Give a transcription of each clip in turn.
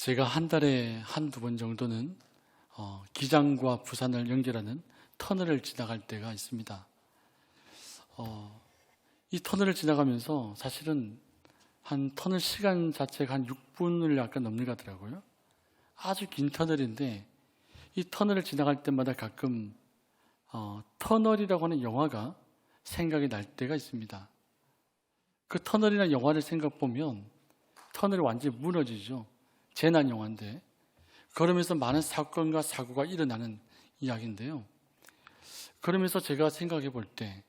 제가 한 달에 한두 번 정도는 기장과 부산을 연결하는 터널을 지나갈 때가 있습니다. 이 터널을 지나가면서 사실은 한 터널 시간 자체가 한 6분을 약간 넘는 것 같더라고요. 아주 긴 터널인데 이 터널을 지나갈 때마다 가끔 터널이라고 하는 영화가 생각이 날 때가 있습니다. 그 터널이나 영화를 생각 보면 터널이 완전히 무너지죠. 재난 영화인데 그러면서 많은 사건과 사고가 일어나는 이야기인데요. 그러면서 제가 생각해 볼 때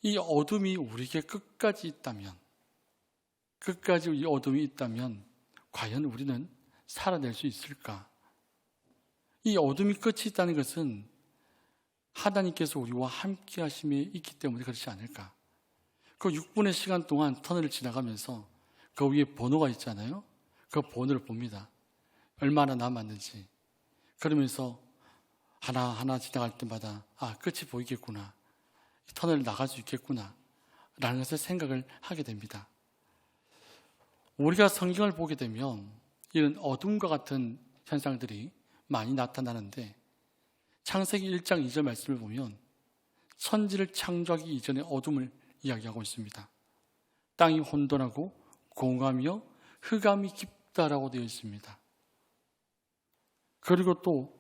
이 어둠이 우리에게 끝까지 이 어둠이 있다면 과연 우리는 살아낼 수 있을까? 이 어둠이 끝이 있다는 것은 하나님께서 우리와 함께 하심이 있기 때문에 그렇지 않을까? 그 6분의 시간 동안 터널을 지나가면서 그 위에 번호가 있잖아요. 그 번호를 봅니다. 얼마나 남았는지. 그러면서 하나하나 지나갈 때마다 끝이 보이겠구나. 이 터널을 나갈 수 있겠구나. 라는 것을 생각을 하게 됩니다. 우리가 성경을 보게 되면 이런 어둠과 같은 현상들이 많이 나타나는데 창세기 1장 2절 말씀을 보면 천지를 창조하기 이전의 어둠을 이야기하고 있습니다. 땅이 혼돈하고 공하며 흑암이 깊다라고 되어 있습니다. 그리고 또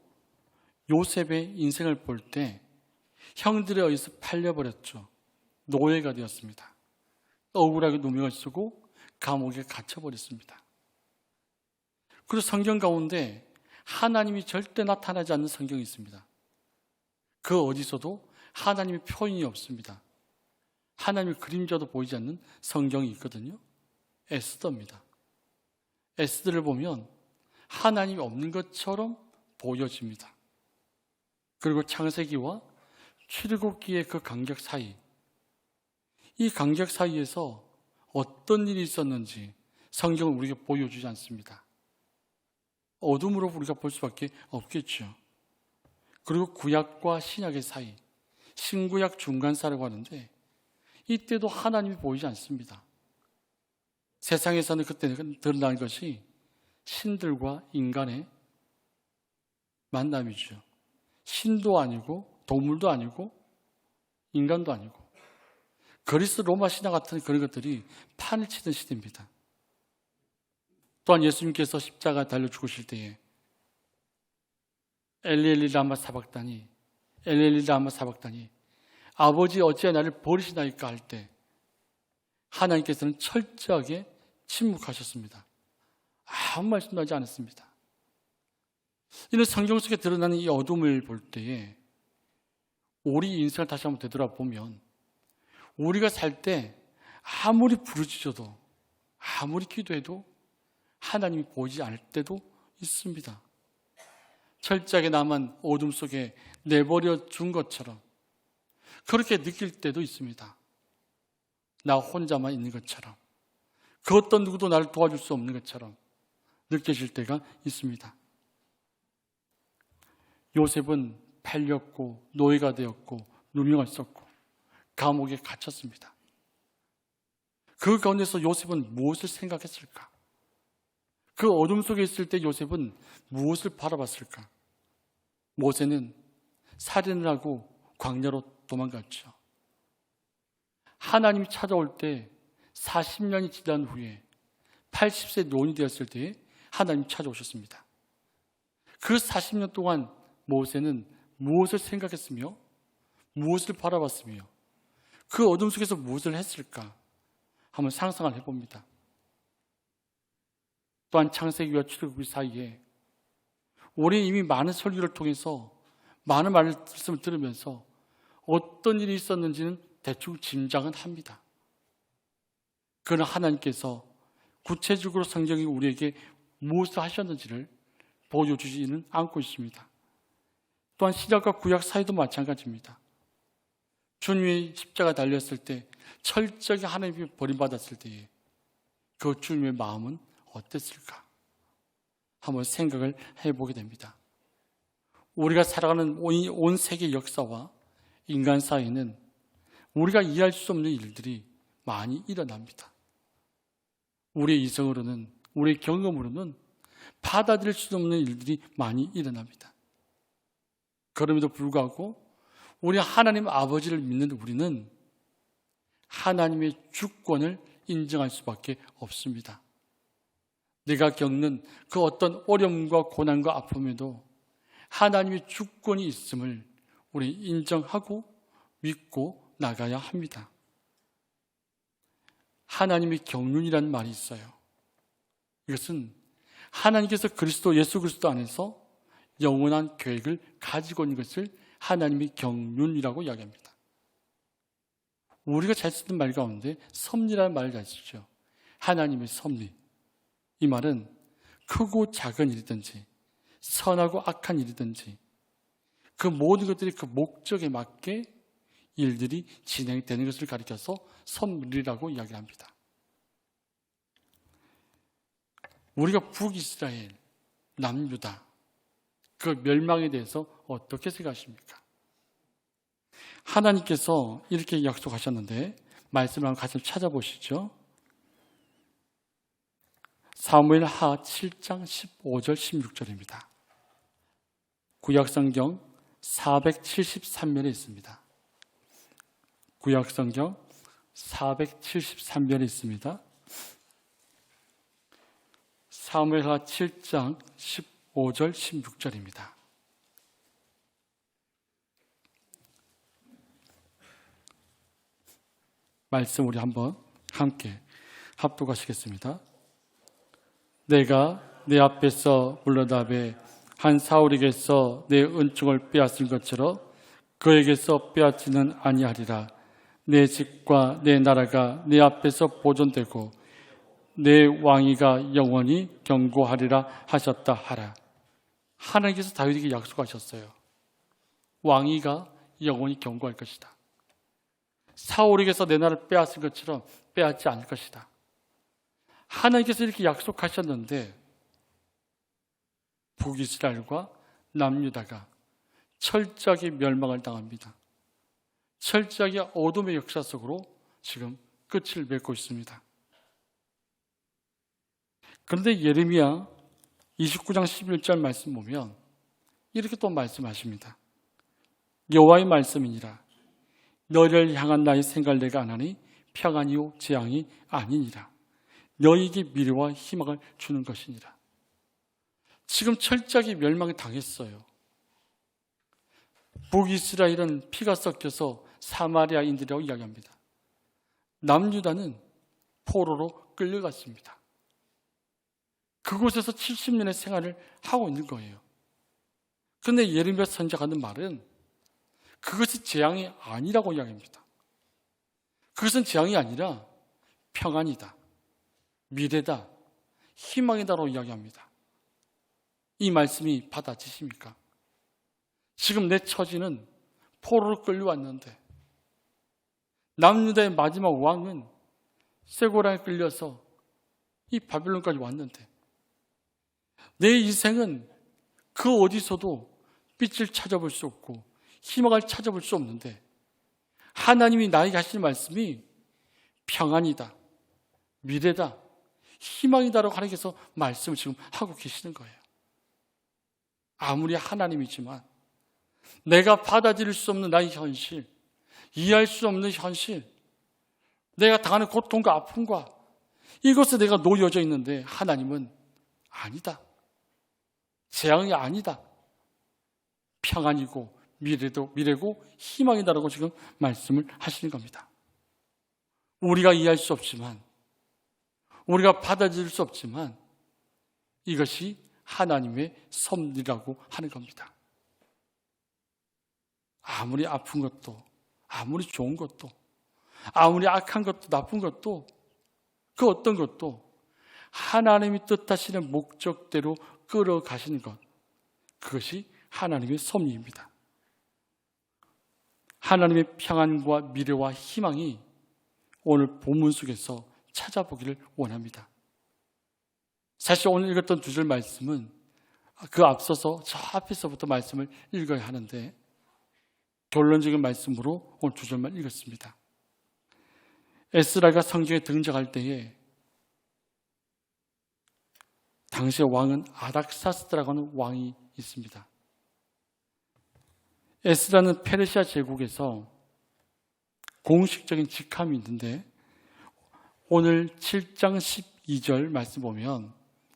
요셉의 인생을 볼 때 형들에 의해서 팔려버렸죠. 노예가 되었습니다. 억울하게 누명을 쓰고 감옥에 갇혀버렸습니다. 그리고 성경 가운데 하나님이 절대 나타나지 않는 성경이 있습니다. 그 어디서도 하나님의 표현이 없습니다. 하나님의 그림자도 보이지 않는 성경이 있거든요. 에스더입니다. 에스더를 보면 하나님이 없는 것처럼 보여집니다. 그리고 창세기와 출애굽기의 그 간격 사이, 이 간격 사이에서 어떤 일이 있었는지 성경은 우리에게 보여주지 않습니다. 어둠으로 우리가 볼 수밖에 없겠죠. 그리고 구약과 신약의 사이, 신구약 중간사라고 하는데 이때도 하나님이 보이지 않습니다. 세상에서는 그때 드러난 것이 신들과 인간의 만남이죠. 신도 아니고 동물도 아니고 인간도 아니고 그리스 로마 신화 같은 그런 것들이 판을 치던 시대입니다. 또한 예수님께서 십자가 달려 죽으실 때에 엘리엘리 라마 사박다니 엘리엘리 라마 사박다니 아버지 어찌하여 나를 버리시나이까 할 때 하나님께서는 철저하게 침묵하셨습니다. 아무 말씀도 하지 않았습니다. 이는 성경 속에 드러나는 이 어둠을 볼 때에 우리 인생을 다시 한번 되돌아보면 우리가 살 때 아무리 부르짖어도 아무리 기도해도 하나님이 보이지 않을 때도 있습니다. 철저하게 나만 어둠 속에 내버려 둔 것처럼 그렇게 느낄 때도 있습니다. 나 혼자만 있는 것처럼 그 어떤 누구도 나를 도와줄 수 없는 것처럼 느껴질 때가 있습니다. 요셉은 팔렸고 노예가 되었고 누명을 썼고 감옥에 갇혔습니다. 그 가운데서 요셉은 무엇을 생각했을까? 그 어둠 속에 있을 때 요셉은 무엇을 바라봤을까? 모세는 살인을 하고 광야로 도망갔죠. 하나님이 찾아올 때 40년이 지난 후에 80세 노인이 되었을 때에 하나님이 찾아오셨습니다. 그 40년 동안 모세는 무엇을 생각했으며 무엇을 바라봤으며 그 어둠 속에서 무엇을 했을까? 한번 상상을 해봅니다. 또한 창세기와 출애굽기 사이에 우리는 이미 많은 설교를 통해서 많은 말씀을 들으면서 어떤 일이 있었는지는 대충 짐작은 합니다. 그러나 하나님께서 구체적으로 성경이 우리에게 무엇을 하셨는지를 보여주지는 않고 있습니다. 또한 신약과 구약 사이도 마찬가지입니다. 주님이 십자가 달렸을 때 철저히 하나님이 버림받았을 때에 그 주님의 마음은 어땠을까? 한번 생각을 해보게 됩니다. 우리가 살아가는 온 세계 역사와 인간 사이에는 우리가 이해할 수 없는 일들이 많이 일어납니다. 우리의 이성으로는 우리의 경험으로는 받아들일 수 없는 일들이 많이 일어납니다. 그럼에도 불구하고 우리 하나님 아버지를 믿는 우리는 하나님의 주권을 인정할 수밖에 없습니다. 내가 겪는 그 어떤 어려움과 고난과 아픔에도 하나님의 주권이 있음을 우리 인정하고 믿고 나가야 합니다. 하나님의 경륜이라는 말이 있어요. 이것은 하나님께서 예수 그리스도 안에서 영원한 계획을 가지고 있는 것을 하나님의 경륜이라고 이야기합니다. 우리가 잘 쓰는 말 가운데 섭리라는 말을 잘 쓰죠. 하나님의 섭리. 이 말은 크고 작은 일이든지 선하고 악한 일이든지 그 모든 것들이 그 목적에 맞게 일들이 진행되는 것을 가리켜서 섭리라고 이야기합니다. 우리가 북이스라엘, 남유다 그 멸망에 대해서 어떻게 생각하십니까? 하나님께서 이렇게 약속하셨는데 말씀을 한번 같이 찾아보시죠. 사무엘하 7장 15절 16절입니다. 구약성경 473면에 있습니다. 구약성경 473면에 있습니다. 사무엘하 7장 15절 16절입니다. 말씀 우리 한번 함께 합독하시겠습니다. 내가 내 앞에서 물러나베 한 사울에게서 내 은총을 빼앗은 것처럼 그에게서 빼앗지는 아니하리라. 내 집과 내 나라가 내 앞에서 보존되고 내 왕위가 영원히 견고하리라 하셨다 하라. 하나님께서 다윗에게 약속하셨어요. 왕위가 영원히 견고할 것이다. 사울에게서 내 나라를 빼앗은 것처럼 빼앗지 않을 것이다. 하나님께서 이렇게 약속하셨는데 북이스라엘과 남유다가 철저하게 멸망을 당합니다. 철저하게 어둠의 역사 속으로 지금 끝을 맺고 있습니다. 그런데 예레미야 29장 11절 말씀 보면 이렇게 또 말씀하십니다. 여호와의 말씀이니라. 너희를 향한 나의 생각을 내가 안 하니 평안이요 재앙이 아니니라. 너희에게 미래와 희망을 주는 것이니라. 지금 철저하게 멸망에 당했어요. 북이스라엘은 피가 섞여서 사마리아인들이라고 이야기합니다. 남유다는 포로로 끌려갔습니다. 그곳에서 70년의 생활을 하고 있는 거예요. 그런데 예레미야 선지자가 하는 말은 그것이 재앙이 아니라고 이야기합니다. 그것은 재앙이 아니라 평안이다, 미래다, 희망이다라고 이야기합니다. 이 말씀이 받아지십니까? 지금 내 처지는 포로로 끌려왔는데 남유다의 마지막 왕은 쇠고랑에 끌려서 이 바빌론까지 왔는데 내 인생은 그 어디서도 빛을 찾아볼 수 없고 희망을 찾아볼 수 없는데 하나님이 나에게 하시는 말씀이 평안이다, 미래다, 희망이다라고 하나님께서 말씀을 지금 하고 계시는 거예요. 아무리 하나님이지만 내가 받아들일 수 없는 나의 현실, 이해할 수 없는 현실, 내가 당하는 고통과 아픔과 이것에 내가 놓여져 있는데 하나님은 아니다. 재앙이 아니다. 평안이고 미래고 희망이다라고 지금 말씀을 하시는 겁니다. 우리가 이해할 수 없지만, 우리가 받아들일 수 없지만 이것이 하나님의 섭리라고 하는 겁니다. 아무리 아픈 것도, 아무리 좋은 것도, 아무리 악한 것도, 나쁜 것도, 그 어떤 것도 하나님이 뜻하시는 목적대로 끌어가시는 것, 그것이 하나님의 섭리입니다. 하나님의 평안과 미래와 희망이 오늘 본문 속에서 찾아보기를 원합니다. 사실 오늘 읽었던 두 절 말씀은 그 앞서서 저 앞에서부터 말씀을 읽어야 하는데 결론적인 말씀으로 오늘 두 절만 읽었습니다. 에스라가 성경에 등장할 때에 당시의 왕은 아닥사스다라고 하는 왕이 있습니다. 에스라는 페르시아 제국에서 공식적인 직함이 있는데 오늘 7장 12절 말씀 보면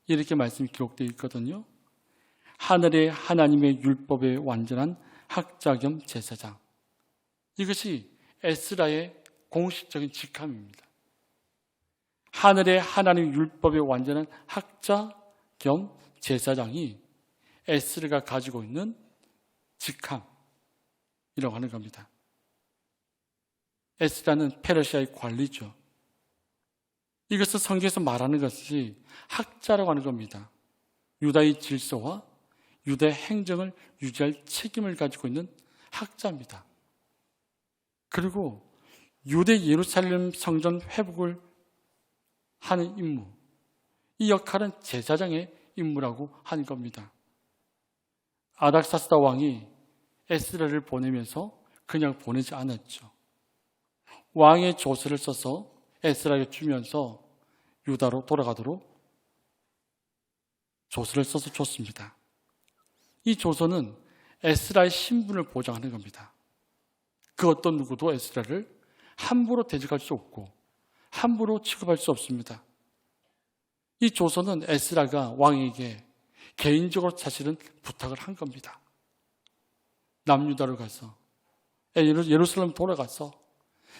이렇게 말씀이 기록되어 있거든요. 하늘의 하나님의 율법의 완전한 학자 겸 제사장. 이것이 에스라의 공식적인 직함입니다. 하늘의 하나님 율법의 완전한 학자 겸 제사장이 에스라가 가지고 있는 직함이라고 하는 겁니다. 에스라는 페르시아의 관리죠. 이것을 성경에서 말하는 것이 학자라고 하는 겁니다. 유다의 질서와 유다의 행정을 유지할 책임을 가지고 있는 학자입니다. 그리고 유대 예루살렘 성전 회복을 하는 임무, 이 역할은 제사장의 임무라고 하는 겁니다. 아닥사스다 왕이 에스라를 보내면서 그냥 보내지 않았죠. 왕의 조서를 써서 에스라에게 주면서 유다로 돌아가도록 조서를 써서 줬습니다. 이 조서는 에스라의 신분을 보장하는 겁니다. 그 어떤 누구도 에스라를 함부로 대적할 수 없고 함부로 취급할 수 없습니다. 이 조서는 에스라가 왕에게 개인적으로 사실은 부탁을 한 겁니다. 남유다로 가서 예루살렘 돌아가서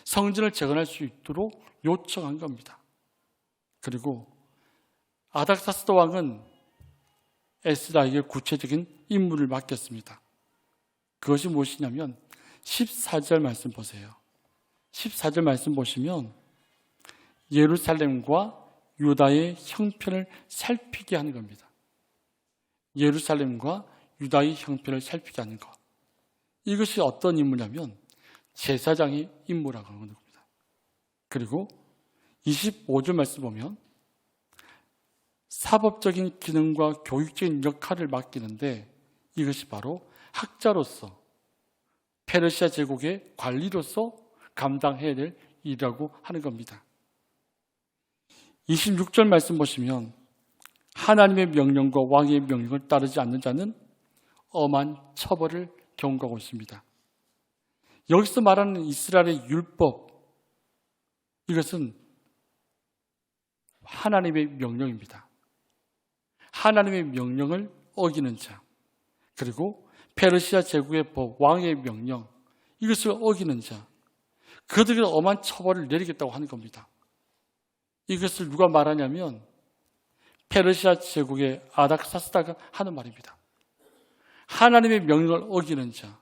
성전을 재건할 수 있도록 요청한 겁니다. 그리고 아닥사스다 왕은 에스라에게 구체적인 임무를 맡겼습니다. 그것이 무엇이냐면 14절 말씀 보세요. 14절 말씀 보시면 예루살렘과 유다의 형편을 살피게 하는 겁니다. 예루살렘과 유다의 형편을 살피게 하는 것. 이것이 어떤 임무냐면 제사장의 임무라고 하는 겁니다. 그리고 25절 말씀 보면 사법적인 기능과 교육적인 역할을 맡기는데 이것이 바로 학자로서 페르시아 제국의 관리로서 감당해야 될 일이라고 하는 겁니다. 26절 말씀 보시면 하나님의 명령과 왕의 명령을 따르지 않는 자는 엄한 처벌을 경고하고 있습니다. 여기서 말하는 이스라엘의 율법, 이것은 하나님의 명령입니다. 하나님의 명령을 어기는 자, 그리고 페르시아 제국의 법, 왕의 명령, 이것을 어기는 자, 그들에게 엄한 처벌을 내리겠다고 하는 겁니다. 이것을 누가 말하냐면 페르시아 제국의 아닥사스다가 하는 말입니다. 하나님의 명령을 어기는 자,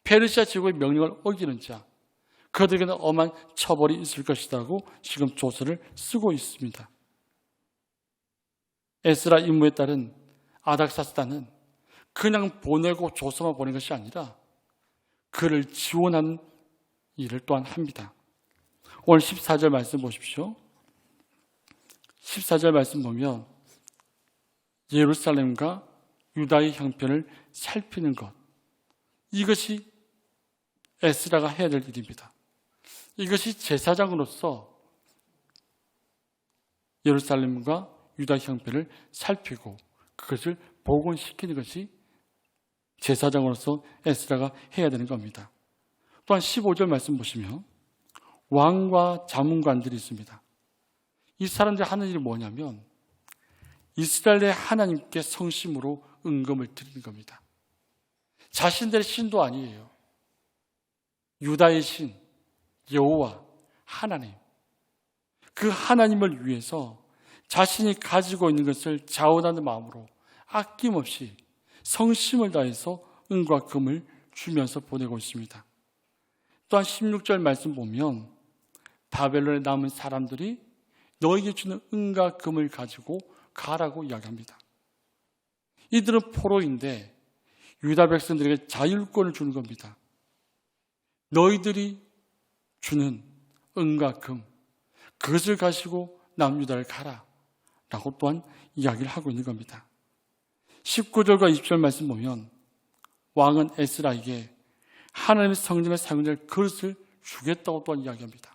페르시아 제국의 명령을 어기는 자, 그들에게는 엄한 처벌이 있을 것이라고 지금 조서를 쓰고 있습니다. 에스라 임무에 따른 아닥사스다는 그냥 보내고 조서만 보낸 것이 아니라 그를 지원하는 일을 또한 합니다. 오늘 14절 말씀 보십시오. 14절 말씀 보면 예루살렘과 유다의 형편을 살피는 것, 이것이 에스라가 해야 될 일입니다. 이것이 제사장으로서 예루살렘과 유다 형편을 살피고 그것을 복원시키는 것이 제사장으로서 에스라가 해야 되는 겁니다. 또한 15절 말씀 보시면 왕과 자문관들이 있습니다. 이 사람들이 하는 일이 뭐냐면 이스라엘의 하나님께 성심으로 은금을 드리는 겁니다. 자신들의 신도 아니에요. 유다의 신, 여호와, 하나님. 그 하나님을 위해서 자신이 가지고 있는 것을 자원하는 마음으로 아낌없이 성심을 다해서 은과 금을 주면서 보내고 있습니다. 또한 16절 말씀 보면 바벨론에 남은 사람들이 너에게 주는 은과 금을 가지고 가라고 이야기합니다. 이들은 포로인데 유다 백성들에게 자율권을 주는 겁니다. 너희들이 주는 은과 금, 그것을 가지고 남유다를 가라 라고 또한 이야기를 하고 있는 겁니다. 19절과 20절 말씀 보면 왕은 에스라에게 하나님의 성전에 사용될 그릇을 주겠다고 또한 이야기합니다.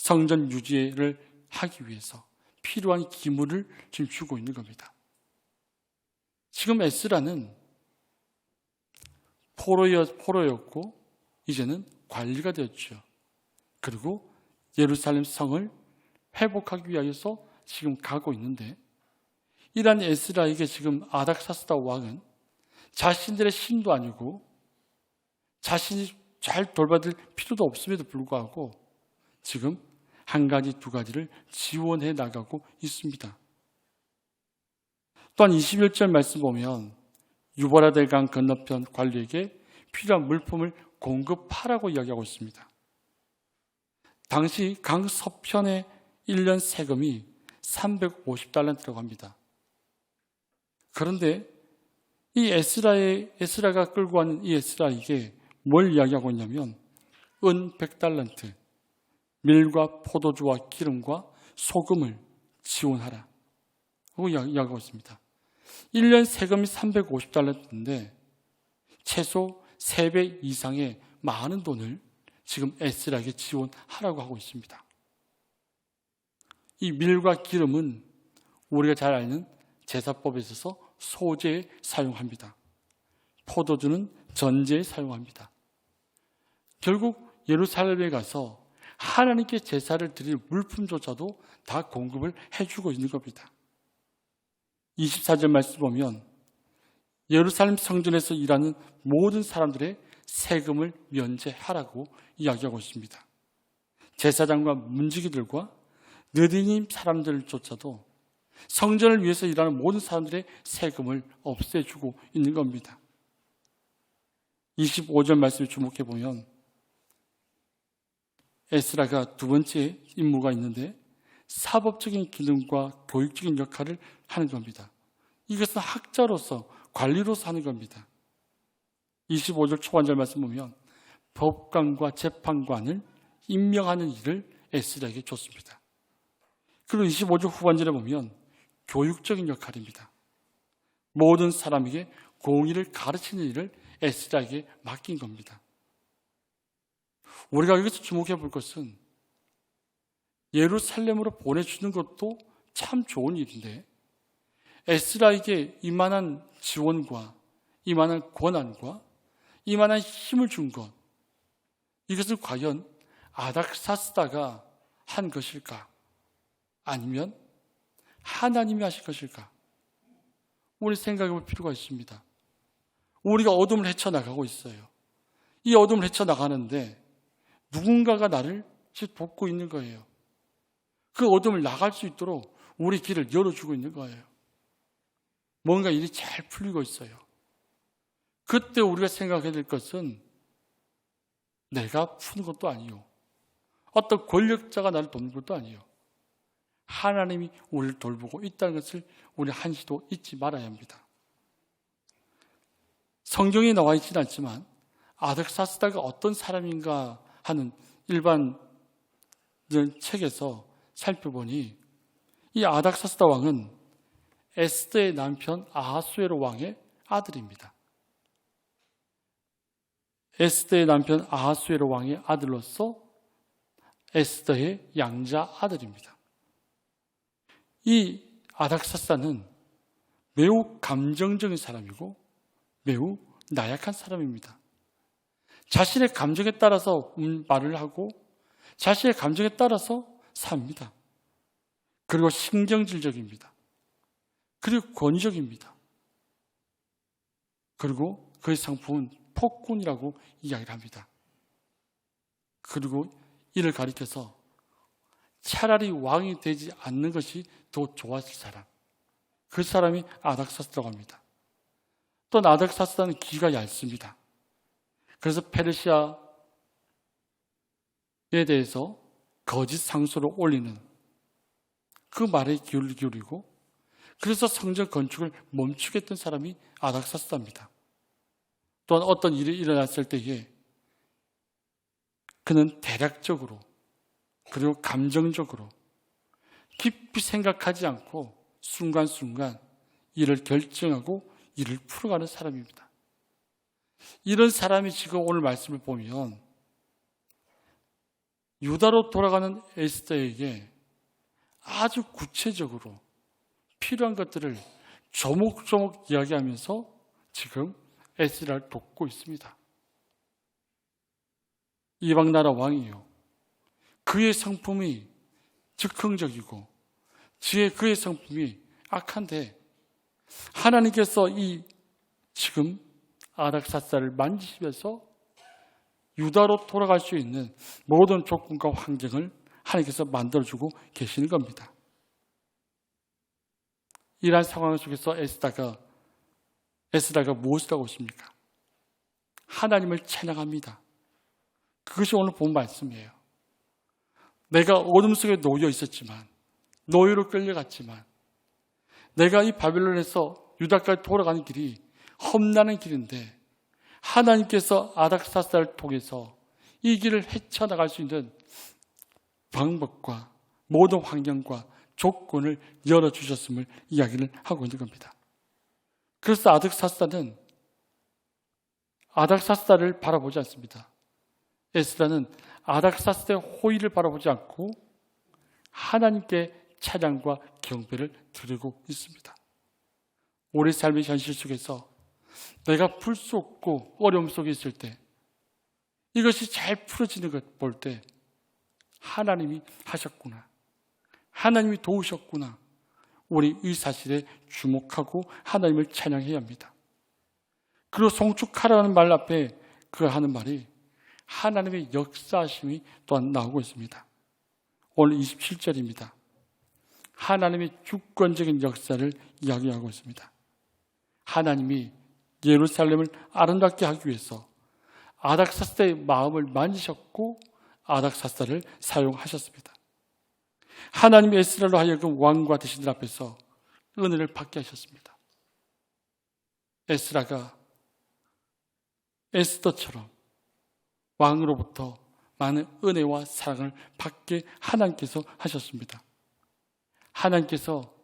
성전 유지를 하기 위해서, 필요한 기물을 지금 주고 있는 겁니다. 지금 에스라는 포로였고 이제는 관리가 되었죠. 그리고 예루살렘 성을 회복하기 위하여서 지금 가고 있는데, 이러한 에스라에게 지금 아닥사스다 왕은 자신들의 신도 아니고 자신이 잘 돌봐줄 필요도 없음에도 불구하고 지금 한 가지 두 가지를 지원해 나가고 있습니다. 또한 21절 말씀 보면 유보라데 강 건너편 관리에게 필요한 물품을 공급하라고 이야기하고 있습니다. 당시 강 서편의 1년 세금이 350달란트라고 합니다. 그런데 이 에스라가 끌고 가는 이 에스라에게 뭘 이야기하고 있냐면 은 100달란트, 밀과 포도주와 기름과 소금을 지원하라 하고 이야기하고 있습니다. 1년 세금이 350달란트인데 최소 3배 이상의 많은 돈을 지금 에스라에게 지원하라고 하고 있습니다. 이 밀과 기름은 우리가 잘 아는 제사법에 있어서 소제에 사용합니다. 포도주는 전제에 사용합니다. 결국 예루살렘에 가서 하나님께 제사를 드릴 물품조차도 다 공급을 해주고 있는 겁니다. 24절 말씀 보면 예루살렘 성전에서 일하는 모든 사람들의 세금을 면제하라고 이야기하고 있습니다. 제사장과 문지기들과 느디님 사람들조차도 성전을 위해서 일하는 모든 사람들의 세금을 없애주고 있는 겁니다. 25절 말씀에 주목해 보면 에스라가 두 번째 임무가 있는데 사법적인 기능과 교육적인 역할을 하는 겁니다. 이것은 학자로서 관리로서 하는 겁니다. 25절 초반절 말씀 보면 법관과 재판관을 임명하는 일을 에스라에게 줬습니다. 그리고 25절 후반절에 보면 교육적인 역할입니다. 모든 사람에게 공의를 가르치는 일을 에스라에게 맡긴 겁니다. 우리가 여기서 주목해 볼 것은 예루살렘으로 보내주는 것도 참 좋은 일인데 에스라에게 이만한 지원과 이만한 권한과 이만한 힘을 준 것, 이것은 과연 아닥사스다가 한 것일까? 아니면 하나님이 하실 것일까? 우리 생각해 볼 필요가 있습니다. 우리가 어둠을 헤쳐나가고 있어요. 이 어둠을 헤쳐나가는데 누군가가 나를 돕고 있는 거예요. 그 어둠을 나갈 수 있도록 우리 길을 열어주고 있는 거예요. 뭔가 일이 잘 풀리고 있어요. 그때 우리가 생각해야 될 것은 내가 푸는 것도 아니요, 어떤 권력자가 나를 돕는 것도 아니요, 하나님이 우리를 돌보고 있다는 것을 우리 한시도 잊지 말아야 합니다. 성경에 나와 있지는 않지만 아닥사스다가 어떤 사람인가 하는 일반 책에서 살펴보니 이 아닥사스다 왕은 에스더의 남편 아하수에로 왕의 아들입니다. 에스더의 남편 아하수에로 왕의 아들로서 에스더의 양자 아들입니다. 이 아닥사스다는 매우 감정적인 사람이고 매우 나약한 사람입니다. 자신의 감정에 따라서 말을 하고 자신의 감정에 따라서 삽니다. 그리고 신경질적입니다. 그리고 권위적입니다. 그리고 그의 상품은 폭군이라고 이야기를 합니다. 그리고 이를 가리켜서 차라리 왕이 되지 않는 것이 더 좋았을 사람, 그 사람이 아닥사스다라고 합니다. 또 아닥사스다는 기가 얇습니다. 그래서 페르시아에 대해서 거짓 상소를 올리는 그 말에 귀를 기울이고 그래서 성전 건축을 멈추게 했던 사람이 아닥사스다입니다. 또한 어떤 일이 일어났을 때에 그는 대략적으로 그리고 감정적으로 깊이 생각하지 않고 순간순간 일을 결정하고 일을 풀어가는 사람입니다. 이런 사람이 지금 오늘 말씀을 보면 유다로 돌아가는 에스더에게 아주 구체적으로 필요한 것들을 조목조목 이야기하면서 지금 에스라를 돕고 있습니다. 이방 나라 왕이요, 그의 성품이 즉흥적이고 그의 성품이 악한데 하나님께서 이 지금 아닥사스다를 만지시면서 유다로 돌아갈 수 있는 모든 조건과 환경을 하나님께서 만들어주고 계시는 겁니다. 이러한 상황 속에서 에스라가 무엇을 하고 있습니까? 하나님을 찬양합니다. 그것이 오늘 본 말씀이에요. 내가 어둠 속에 놓여 있었지만, 노예로 끌려갔지만, 내가 이 바벨론에서 유다까지 돌아가는 길이 험난한 길인데 하나님께서 아닥사스다를 통해서 이 길을 헤쳐나갈 수 있는 방법과 모든 환경과 조건을 열어주셨음을 이야기를 하고 있는 겁니다. 그래서 아닥사스다를 바라보지 않습니다. 에스라는 아닥사스다의 호의를 바라보지 않고 하나님께 찬양과 경배를 드리고 있습니다. 우리 삶의 현실 속에서 내가 풀 수 없고 어려움 속에 있을 때, 이것이 잘 풀어지는 것 볼 때 하나님이 하셨구나, 하나님이 도우셨구나, 우리 이 사실에 주목하고 하나님을 찬양해야 합니다. 그리고 송축하라는 말 앞에 그 하는 말이 하나님의 역사하심이 또한 나오고 있습니다. 오늘 27절입니다. 하나님의 주권적인 역사를 이야기하고 있습니다. 하나님이 예루살렘을 아름답게 하기 위해서 아닥사스다의 마음을 만지셨고 아닥사스다를 사용하셨습니다. 하나님이 에스라로 하여금 왕과 대신들 앞에서 은혜를 받게 하셨습니다. 에스라가 에스더처럼 왕으로부터 많은 은혜와 사랑을 받게 하나님께서 하셨습니다. 하나님께서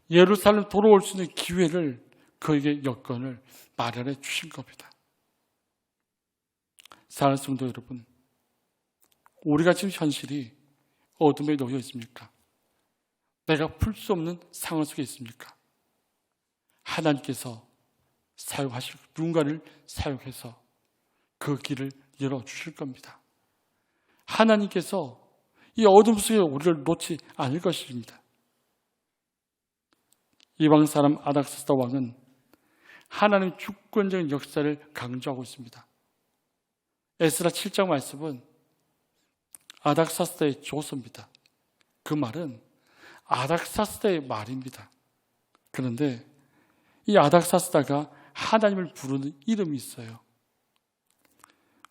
예루살렘 돌아올 수 있는 기회를, 그에게 여건을 마련해 주신 겁니다. 사랑하는 성도 여러분, 우리가 지금 현실이 어둠에 놓여 있습니까? 내가 풀 수 없는 상황 속에 있습니까? 하나님께서 사용하실 누군가를 사용해서 그 길을 열어주실 겁니다. 하나님께서 이 어둠 속에 우리를 놓지 않을 것입니다. 이방 사람 아닥사스다 왕은 하나님의 주권적인 역사를 강조하고 있습니다. 에스라 7장 말씀은 아닥사스다의 조서입니다. 그 말은 아닥사스다의 말입니다. 그런데 이 아닥사스다가 하나님을 부르는 이름이 있어요.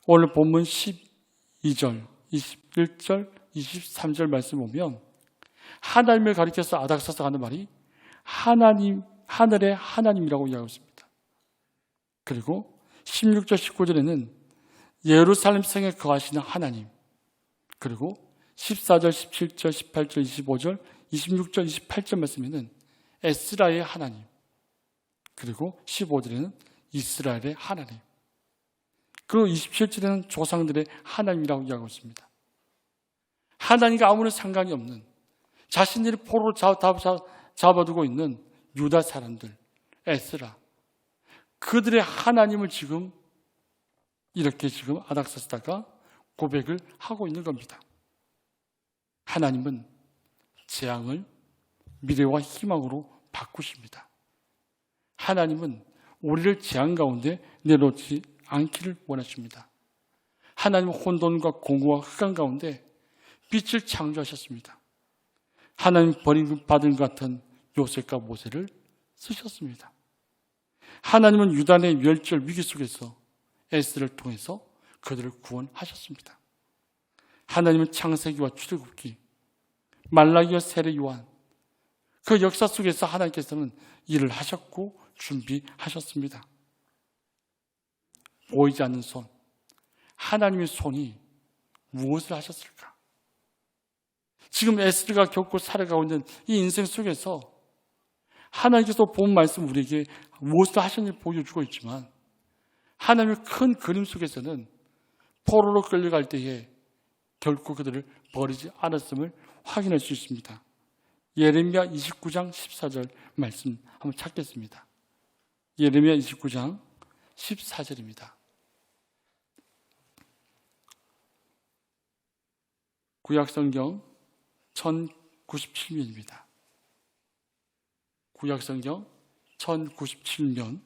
오늘 본문 12절, 21절, 23절 말씀 보면 하나님을 가리켜서 아닥사스다가 하는 말이 하나님, 하늘의 하나님이라고 이야기하고 있습니다. 그리고 16절, 19절에는 예루살렘 성에 거하시는 하나님, 그리고 14절, 17절, 18절, 25절, 26절, 28절 말씀에는 에스라의 하나님, 그리고 15절에는 이스라엘의 하나님, 그리고 27절에는 조상들의 하나님이라고 이야기하고 있습니다. 하나님과 아무런 상관이 없는, 자신들이 포로로 잡아두고 있는 유다 사람들, 에스라, 그들의 하나님을 지금 이렇게 지금 아닥사스다가 고백을 하고 있는 겁니다. 하나님은 재앙을 미래와 희망으로 바꾸십니다. 하나님은 우리를 재앙 가운데 내놓지 않기를 원하십니다. 하나님은 혼돈과 공허와 흑암 가운데 빛을 창조하셨습니다. 하나님 버림받은 것 같은 요셉과 모세를 쓰셨습니다. 하나님은 유다의 멸절 위기 속에서 에스더를 통해서 그들을 구원하셨습니다. 하나님은 창세기와 출애굽기, 말라기와 세례 요한, 그 역사 속에서 하나님께서는 일을 하셨고 준비하셨습니다. 보이지 않는 손, 하나님의 손이 무엇을 하셨을까? 지금 에스더가 겪고 살아가고 있는 이 인생 속에서 하나님께서 본 말씀 우리에게 무엇을 하셨는지 보여주고 있지만, 하나님의 큰 그림 속에서는 포로로 끌려갈 때에 결코 그들을 버리지 않았음을 확인할 수 있습니다. 예레미야 29장 14절 말씀 한번 찾겠습니다. 예레미야 29장 14절입니다. 구약성경 1097면입니다. 구약성경 1097면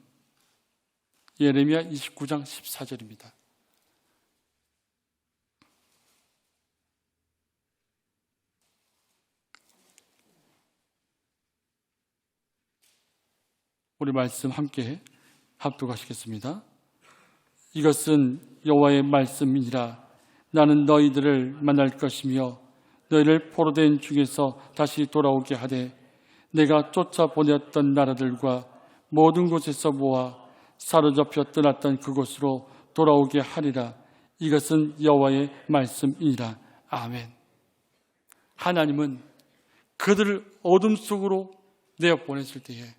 예레미야 29장 14절입니다. 우리 말씀 함께 합독하시겠습니다. 이것은 여호와의 말씀이니라. 나는 너희들을 만날 것이며 너희를 포로된 중에서 다시 돌아오게 하되 내가 쫓아보냈던 나라들과 모든 곳에서 모아 사로잡혀 떠났던 그곳으로 돌아오게 하리라. 이것은 여호와의 말씀이니라. 아멘. 하나님은 그들을 어둠 속으로 내어보냈을 때에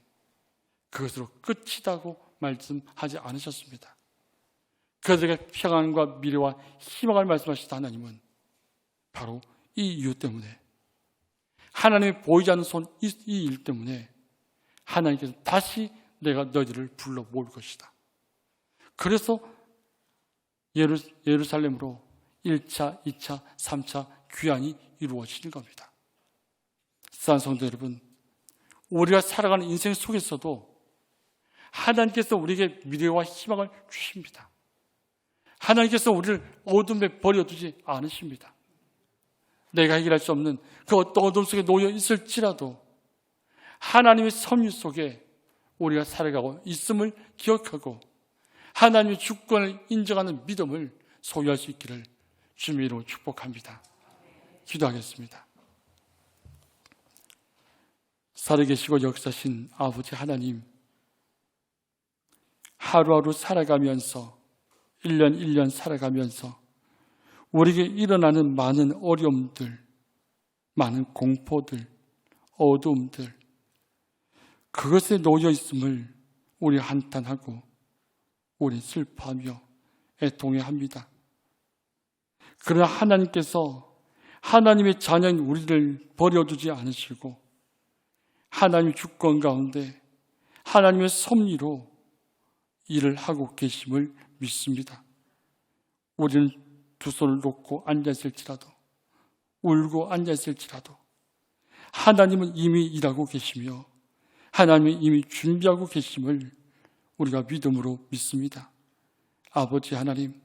그것으로 끝이다고 말씀하지 않으셨습니다. 그들에게 평안과 미래와 희망을 말씀하시던 하나님은 바로 이 이유 때문에, 하나님이 보이지 않는 손, 이 일 때문에 하나님께서 다시 내가 너희들을 불러 모을 것이다. 그래서 예루살렘으로 1차, 2차, 3차 귀환이 이루어지는 겁니다. 사랑하는 성도 여러분, 우리가 살아가는 인생 속에서도 하나님께서 우리에게 미래와 희망을 주십니다. 하나님께서 우리를 어둠에 버려두지 않으십니다. 내가 해결할 수 없는 그 어떤 어둠 속에 놓여 있을지라도 하나님의 섭리 속에 우리가 살아가고 있음을 기억하고 하나님의 주권을 인정하는 믿음을 소유할 수 있기를 주님의 이름으로 축복합니다. 기도하겠습니다. 살아계시고 역사신 아버지 하나님, 하루하루 살아가면서 1년 1년 살아가면서 우리에게 일어나는 많은 어려움들, 많은 공포들, 어두움들, 그것에 놓여 있음을 우리 한탄하고 우리 슬퍼하며 애통해합니다. 그러나 하나님께서 하나님의 자녀인 우리를 버려두지 않으시고 하나님의 주권 가운데 하나님의 섭리로 일을 하고 계심을 믿습니다. 우리는 두 손을 놓고 앉아있을지라도, 울고 앉아있을지라도 하나님은 이미 일하고 계시며 하나님이 이미 준비하고 계심을 우리가 믿음으로 믿습니다. 아버지 하나님,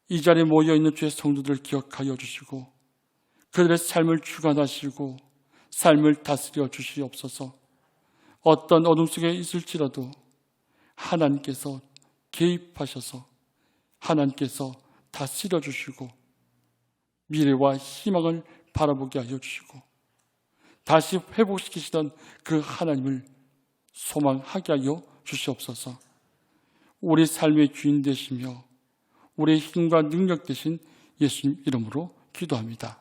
이 자리에 모여있는 주의 성도들을 기억하여 주시고 그들의 삶을 주관하시고 삶을 다스려 주시옵소서. 어떤 어둠 속에 있을지라도 하나님께서 개입하셔서 하나님께서 다스려 주시고 미래와 희망을 바라보게 하여 주시고 다시 회복시키시던 그 하나님을 소망하게 하여 주시옵소서. 우리 삶의 주인 되시며 우리의 힘과 능력 되신 예수님 이름으로 기도합니다.